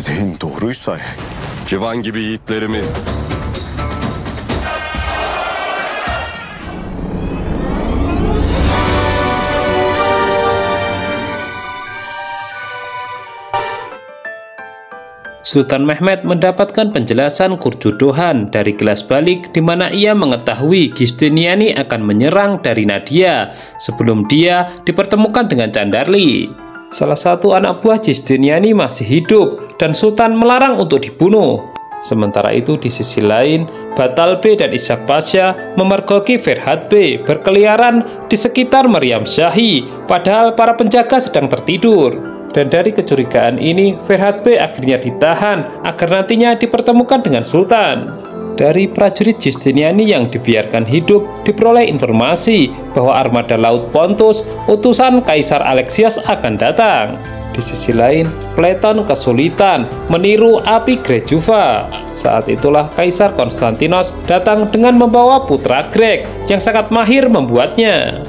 Neredeyin doğruysa eğer. Civan gibi yiğitlerimi Sultan Mehmed mendapatkan penjelasan Kurjudohan dari Gelas Balik di mana ia mengetahui Giustiniani akan menyerang dari Nadia sebelum dia dipertemukan dengan Candarli. Salah satu anak buah Giustiniani masih hidup dan Sultan melarang untuk dibunuh. Sementara itu di sisi lain, Batal B dan Ishak Pasha memergoki Ferhat B berkeliaran di sekitar Meriam Shahi padahal para penjaga sedang tertidur. Dan dari kecurigaan ini, Ferhat B akhirnya ditahan agar nantinya dipertemukan dengan Sultan. Dari prajurit Giustiniani yang dibiarkan hidup, diperoleh informasi bahwa armada laut Pontus, utusan Kaisar Alexios akan datang. Di sisi lain, Platon kesulitan meniru api Grejuva. Saat itulah Kaisar Konstantinos datang dengan membawa putra Greg yang sangat mahir membuatnya.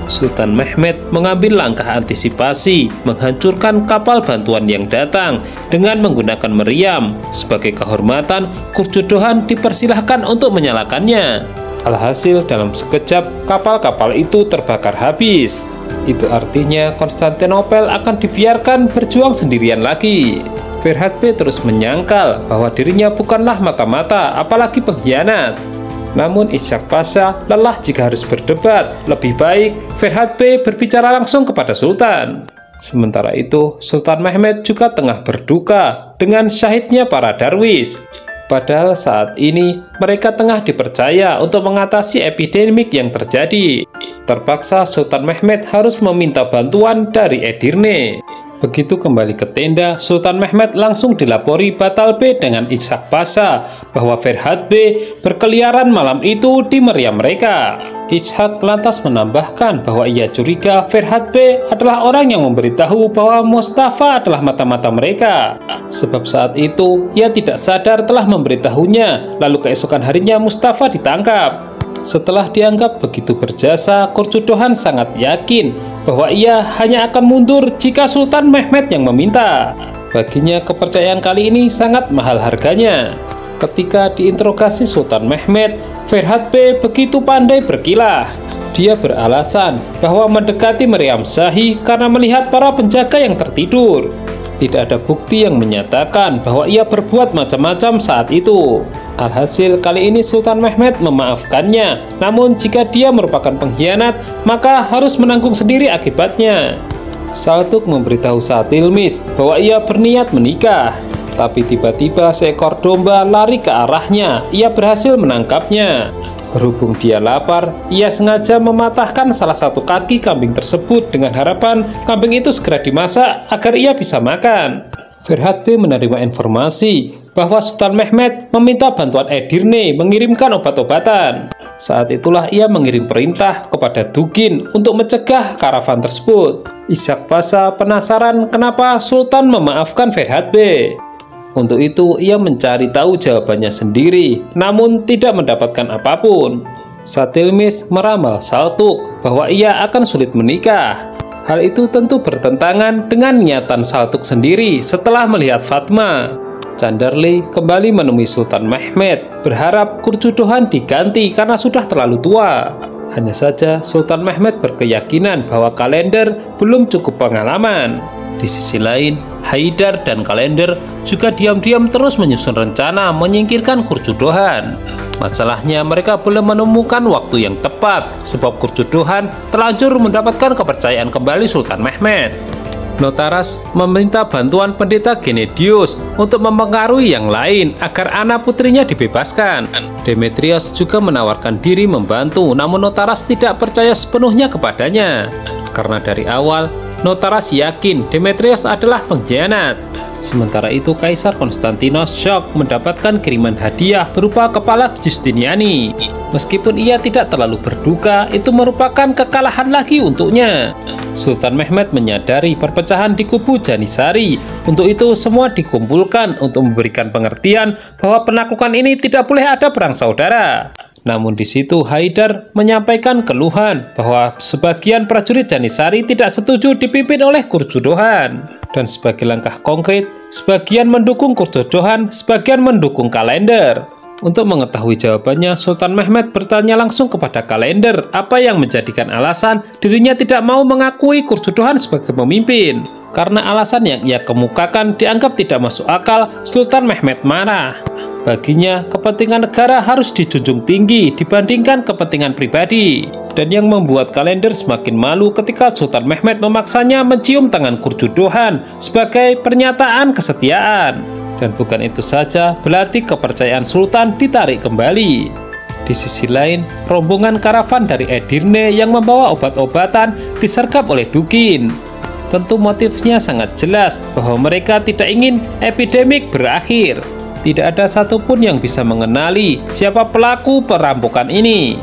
Sultan Mehmed mengambil langkah antisipasi, menghancurkan kapal bantuan yang datang dengan menggunakan meriam. Sebagai kehormatan, Kurjudohan dipersilahkan untuk menyalakannya. Alhasil, dalam sekejap, kapal-kapal itu terbakar habis. Itu artinya Konstantinopel akan dibiarkan berjuang sendirian lagi. Ferhat B terus menyangkal bahwa dirinya bukanlah mata-mata, apalagi pengkhianat. Namun Ishak Pasha lelah jika harus berdebat. Lebih baik Ferhat B berbicara langsung kepada Sultan. Sementara itu, Sultan Mehmed juga tengah berduka dengan syahidnya para darwis. Padahal saat ini mereka tengah dipercaya untuk mengatasi epidemik yang terjadi. Terpaksa Sultan Mehmed harus meminta bantuan dari Edirne. Begitu kembali ke tenda, Sultan Mehmed langsung dilapori Batal B dengan Ishak Pasha bahwa Ferhat B berkeliaran malam itu di meriam mereka. Ishak lantas menambahkan bahwa ia curiga Ferhat B adalah orang yang memberitahu bahwa Mustafa adalah mata-mata mereka. Sebab saat itu ia tidak sadar telah memberitahunya, lalu keesokan harinya Mustafa ditangkap. Setelah dianggap begitu berjasa, Kurjudohan sangat yakin bahwa ia hanya akan mundur jika Sultan Mehmed yang meminta. Baginya kepercayaan kali ini sangat mahal harganya. Ketika diinterogasi Sultan Mehmed, Ferhat B begitu pandai berkilah. Dia beralasan bahwa mendekati Meriam Shahi karena melihat para penjaga yang tertidur. Tidak ada bukti yang menyatakan bahwa ia berbuat macam-macam saat itu. Alhasil kali ini Sultan Mehmed memaafkannya. Namun jika dia merupakan pengkhianat, maka harus menanggung sendiri akibatnya. Saltuk memberitahu Satilmis bahwa ia berniat menikah. Tapi tiba-tiba seekor domba lari ke arahnya. Ia berhasil menangkapnya. Berhubung dia lapar, ia sengaja mematahkan salah satu kaki kambing tersebut dengan harapan kambing itu segera dimasak agar ia bisa makan. Ferhat B menerima informasi bahwa Sultan Mehmed meminta bantuan Edirne mengirimkan obat-obatan. Saat itulah ia mengirim perintah kepada Dugin untuk mencegah karavan tersebut. Ishak Pasha penasaran kenapa Sultan memaafkan Ferhat B. Untuk itu ia mencari tahu jawabannya sendiri, namun tidak mendapatkan apapun. Satilmis meramal Saltuk bahwa ia akan sulit menikah. Hal itu tentu bertentangan dengan niatan Saltuk sendiri setelah melihat Fatma. Candarli kembali menemui Sultan Mehmed, berharap Kurjudohan diganti karena sudah terlalu tua. Hanya saja Sultan Mehmed berkeyakinan bahwa Kalender belum cukup pengalaman. Di sisi lain, Haidar dan Kalender juga diam-diam terus menyusun rencana menyingkirkan Kurjudohan. Masalahnya mereka belum menemukan waktu yang tepat, sebab Kurjudohan terlanjur mendapatkan kepercayaan kembali Sultan Mehmed. Notaras meminta bantuan pendeta Genedius untuk mempengaruhi yang lain agar anak putrinya dibebaskan. Demetrios juga menawarkan diri membantu, namun Notaras tidak percaya sepenuhnya kepadanya. Karena dari awal, Notaras yakin Demetrios adalah pengkhianat. Sementara itu Kaisar Konstantinos shock mendapatkan kiriman hadiah berupa kepala Giustiniani. Meskipun ia tidak terlalu berduka, itu merupakan kekalahan lagi untuknya. Sultan Mehmed menyadari perpecahan di kubu Janisari. Untuk itu semua dikumpulkan untuk memberikan pengertian bahwa penaklukan ini tidak boleh ada perang saudara. Namun di situ Haidar menyampaikan keluhan bahwa sebagian prajurit Janisari tidak setuju dipimpin oleh Kurjudohan. Dan sebagai langkah konkret, sebagian mendukung Kurjojohan, sebagian mendukung Kalender. Untuk mengetahui jawabannya, Sultan Mehmet bertanya langsung kepada Kalender apa yang menjadikan alasan dirinya tidak mau mengakui Kurjojohan sebagai pemimpin. Karena alasan yang ia kemukakan dianggap tidak masuk akal, Sultan Mehmet marah. Baginya, kepentingan negara harus dijunjung tinggi dibandingkan kepentingan pribadi. Dan yang membuat Kalender semakin malu ketika Sultan Mehmet memaksanya mencium tangan Kurjojohan sebagai pernyataan kesetiaan. Dan bukan itu saja, belati kepercayaan Sultan ditarik kembali. Di sisi lain, rombongan karavan dari Edirne yang membawa obat-obatan disergap oleh Dugin. Tentu motifnya sangat jelas bahwa mereka tidak ingin epidemik berakhir. Tidak ada satupun yang bisa mengenali siapa pelaku perampokan ini.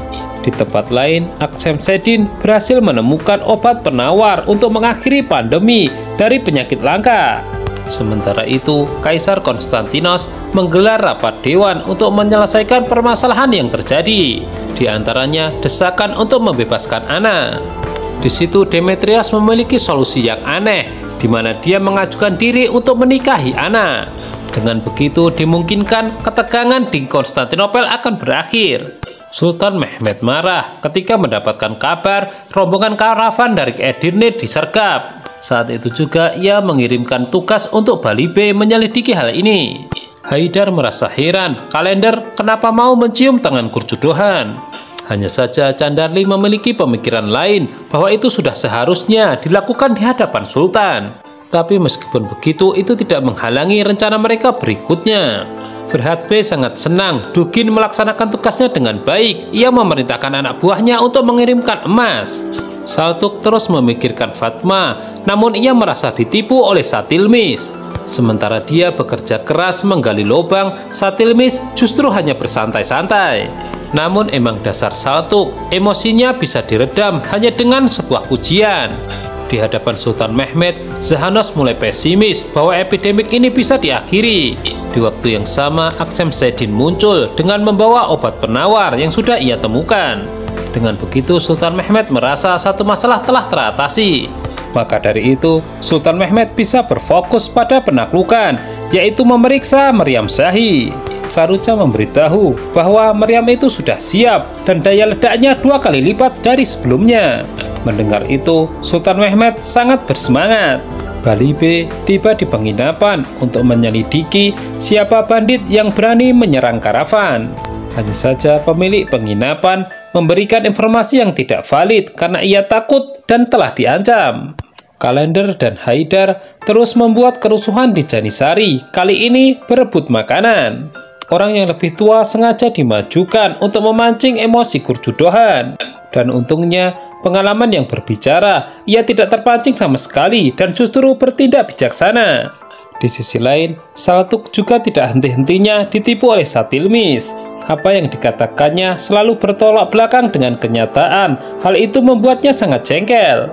Di tempat lain, Aksemseddin berhasil menemukan obat penawar untuk mengakhiri pandemi dari penyakit langka. Sementara itu, Kaisar Konstantinos menggelar rapat dewan untuk menyelesaikan permasalahan yang terjadi. Di antaranya, desakan untuk membebaskan Anna. Di situ Demetrius memiliki solusi yang aneh, di mana dia mengajukan diri untuk menikahi Anna. Dengan begitu dimungkinkan ketegangan di Konstantinopel akan berakhir. Sultan Mehmet marah ketika mendapatkan kabar rombongan karavan dari Edirne disergap. Saat itu juga ia mengirimkan tugas untuk Balibe menyelidiki hal ini. Haidar merasa heran, Kalender kenapa mau mencium tangan Kurjojohan. Hanya saja Candarli memiliki pemikiran lain bahwa itu sudah seharusnya dilakukan di hadapan Sultan. Tapi meskipun begitu, itu tidak menghalangi rencana mereka berikutnya. Berhatbe sangat senang Dugin melaksanakan tugasnya dengan baik. Ia memerintahkan anak buahnya untuk mengirimkan emas. Saltuk terus memikirkan Fatma, namun ia merasa ditipu oleh Satilmis. Sementara dia bekerja keras menggali lubang, Satilmis justru hanya bersantai-santai. Namun emang dasar Saltuk, emosinya bisa diredam hanya dengan sebuah pujian. Di hadapan Sultan Mehmet, Zahanos mulai pesimis bahwa epidemik ini bisa diakhiri. Di waktu yang sama, Aksemseddin muncul dengan membawa obat penawar yang sudah ia temukan. Dengan begitu, Sultan Mehmet merasa satu masalah telah teratasi. Maka dari itu, Sultan Mehmet bisa berfokus pada penaklukan, yaitu memeriksa Meriam Shahi. Saruca memberitahu bahwa Meriam itu sudah siap dan daya ledaknya 2 kali lipat dari sebelumnya. Mendengar itu, Sultan Mehmet sangat bersemangat. Balibe tiba di penginapan untuk menyelidiki siapa bandit yang berani menyerang karavan. Hanya saja pemilik penginapan memberikan informasi yang tidak valid karena ia takut dan telah diancam. Kalender dan Haidar terus membuat kerusuhan di Janisari, kali ini berebut makanan. Orang yang lebih tua sengaja dimajukan untuk memancing emosi Kurjojohan. Dan untungnya, pengalaman yang berbicara, ia tidak terpancing sama sekali dan justru bertindak bijaksana. Di sisi lain, Saltuk juga tidak henti-hentinya ditipu oleh Satilmis. Apa yang dikatakannya selalu bertolak belakang dengan kenyataan. Hal itu membuatnya sangat jengkel.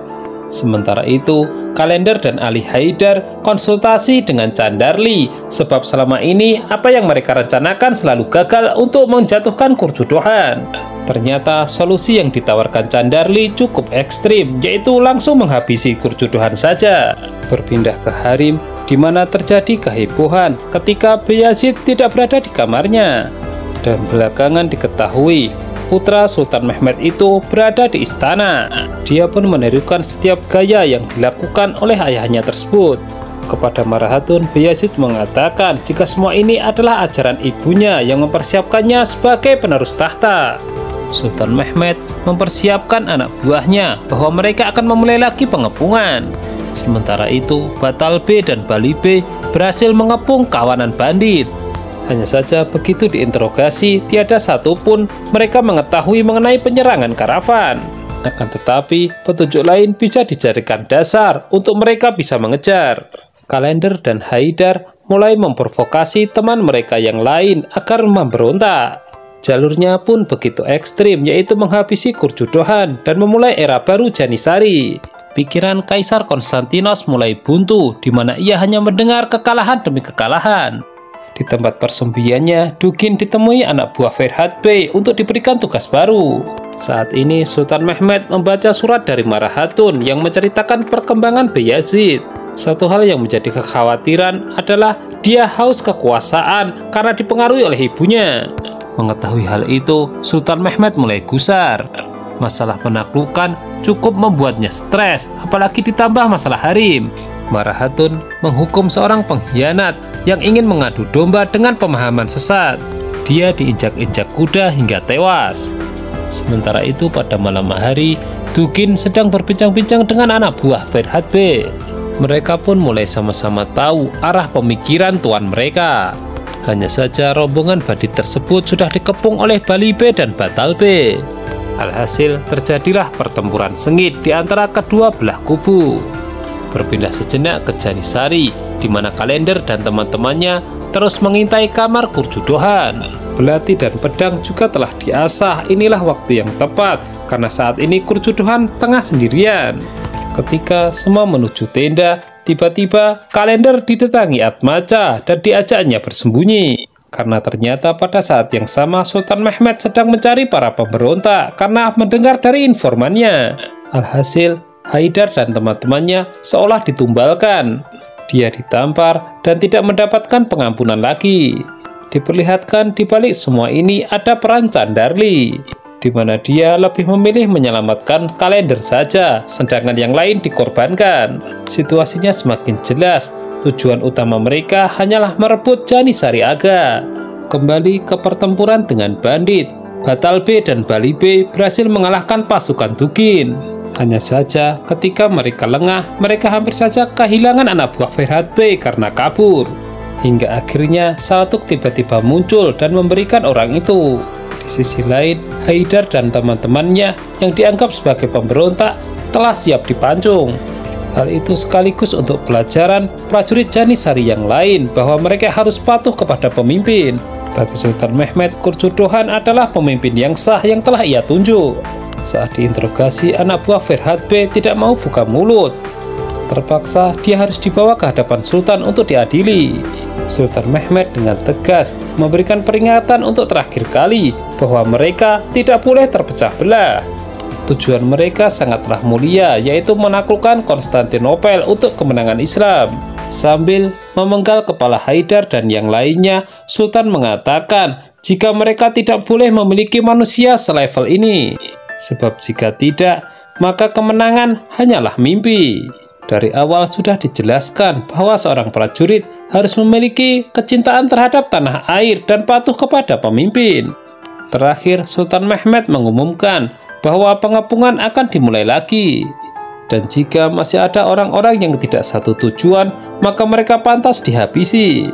Sementara itu, Kalender dan Ali Haidar konsultasi dengan Candarli, sebab selama ini apa yang mereka rencanakan selalu gagal untuk menjatuhkan Kurjojohan. Ternyata solusi yang ditawarkan Candarli cukup ekstrim, yaitu langsung menghabisi Kurjojohan saja. Berpindah ke harem, di mana terjadi kehebohan ketika Bayazid tidak berada di kamarnya. Dan belakangan diketahui putra Sultan Mehmet itu berada di istana. Dia pun menirukan setiap gaya yang dilakukan oleh ayahnya tersebut. Kepada Marahatun, Bayazid mengatakan jika semua ini adalah ajaran ibunya yang mempersiapkannya sebagai penerus tahta. Sultan Mehmet mempersiapkan anak buahnya bahwa mereka akan memulai lagi pengepungan. Sementara itu, Batalbe dan Balibe berhasil mengepung kawanan bandit. Hanya saja begitu diinterogasi, tiada satupun mereka mengetahui mengenai penyerangan karavan. Akan tetapi, petunjuk lain bisa dijadikan dasar untuk mereka bisa mengejar. Kalender dan Haidar mulai memprovokasi teman mereka yang lain agar memberontak. Jalurnya pun begitu ekstrim, yaitu menghabisi Kurjojohan dan memulai era baru Janisari. Pikiran Kaisar Konstantinos mulai buntu, di mana ia hanya mendengar kekalahan demi kekalahan. Di tempat persembunyiannya, Dugin ditemui anak buah Ferhat Bey untuk diberikan tugas baru. Saat ini, Sultan Mehmet membaca surat dari Marahatun yang menceritakan perkembangan Bayazid. Satu hal yang menjadi kekhawatiran adalah dia haus kekuasaan karena dipengaruhi oleh ibunya. Mengetahui hal itu, Sultan Mehmed mulai gusar. Masalah penaklukan cukup membuatnya stres, apalagi ditambah masalah harem. Marah Hatun menghukum seorang pengkhianat yang ingin mengadu domba dengan pemahaman sesat. Dia diinjak-injak kuda hingga tewas. Sementara itu pada malam hari, Dugin sedang berbincang-bincang dengan anak buah Ferhat B. Mereka pun mulai sama-sama tahu arah pemikiran tuan mereka. Hanya saja rombongan bandit tersebut sudah dikepung oleh Bali B dan Batal B. Alhasil terjadilah pertempuran sengit di antara kedua belah kubu. Berpindah sejenak ke Janisari, di mana Kalender dan teman-temannya terus mengintai kamar Kurjudohan. Belati dan pedang juga telah diasah. Inilah waktu yang tepat, karena saat ini Kurjudohan tengah sendirian. Ketika semua menuju tenda, tiba-tiba Kalender didatangi Atmaca dan diajaknya bersembunyi. Karena ternyata pada saat yang sama Sultan Mehmed sedang mencari para pemberontak karena mendengar dari informannya. Alhasil, Haidar dan teman-temannya seolah ditumbalkan. Dia ditampar dan tidak mendapatkan pengampunan lagi. Diperlihatkan di balik semua ini ada peran Candarli, di mana dia lebih memilih menyelamatkan Kalender saja, sedangkan yang lain dikorbankan. Situasinya semakin jelas, tujuan utama mereka hanyalah merebut Janisari Aga. Kembali ke pertempuran dengan bandit, Batal B dan Bali B berhasil mengalahkan pasukan Dugin. Hanya saja ketika mereka lengah, mereka hampir saja kehilangan anak buah Ferhat B karena kabur. Hingga akhirnya Salatuk tiba-tiba muncul dan memberikan orang itu. Di sisi lain, Haidar dan teman-temannya yang dianggap sebagai pemberontak telah siap dipancung. Hal itu sekaligus untuk pelajaran prajurit Janisari yang lain bahwa mereka harus patuh kepada pemimpin. Bagi Sultan Mehmed, Kurjudohan adalah pemimpin yang sah yang telah ia tunjuk. Saat diinterogasi, anak buah Ferhat B tidak mau buka mulut. Terpaksa dia harus dibawa ke hadapan Sultan untuk diadili. Sultan Mehmed dengan tegas memberikan peringatan untuk terakhir kali bahwa mereka tidak boleh terpecah belah. Tujuan mereka sangatlah mulia, yaitu menaklukkan Konstantinopel untuk kemenangan Islam. Sambil memenggal kepala Haidar dan yang lainnya, Sultan mengatakan jika mereka tidak boleh memiliki manusia selevel ini. Sebab jika tidak, maka kemenangan hanyalah mimpi. Dari awal sudah dijelaskan bahwa seorang prajurit harus memiliki kecintaan terhadap tanah air dan patuh kepada pemimpin. Terakhir, Sultan Mehmed mengumumkan bahwa pengepungan akan dimulai lagi. Dan jika masih ada orang-orang yang tidak satu tujuan, maka mereka pantas dihabisi.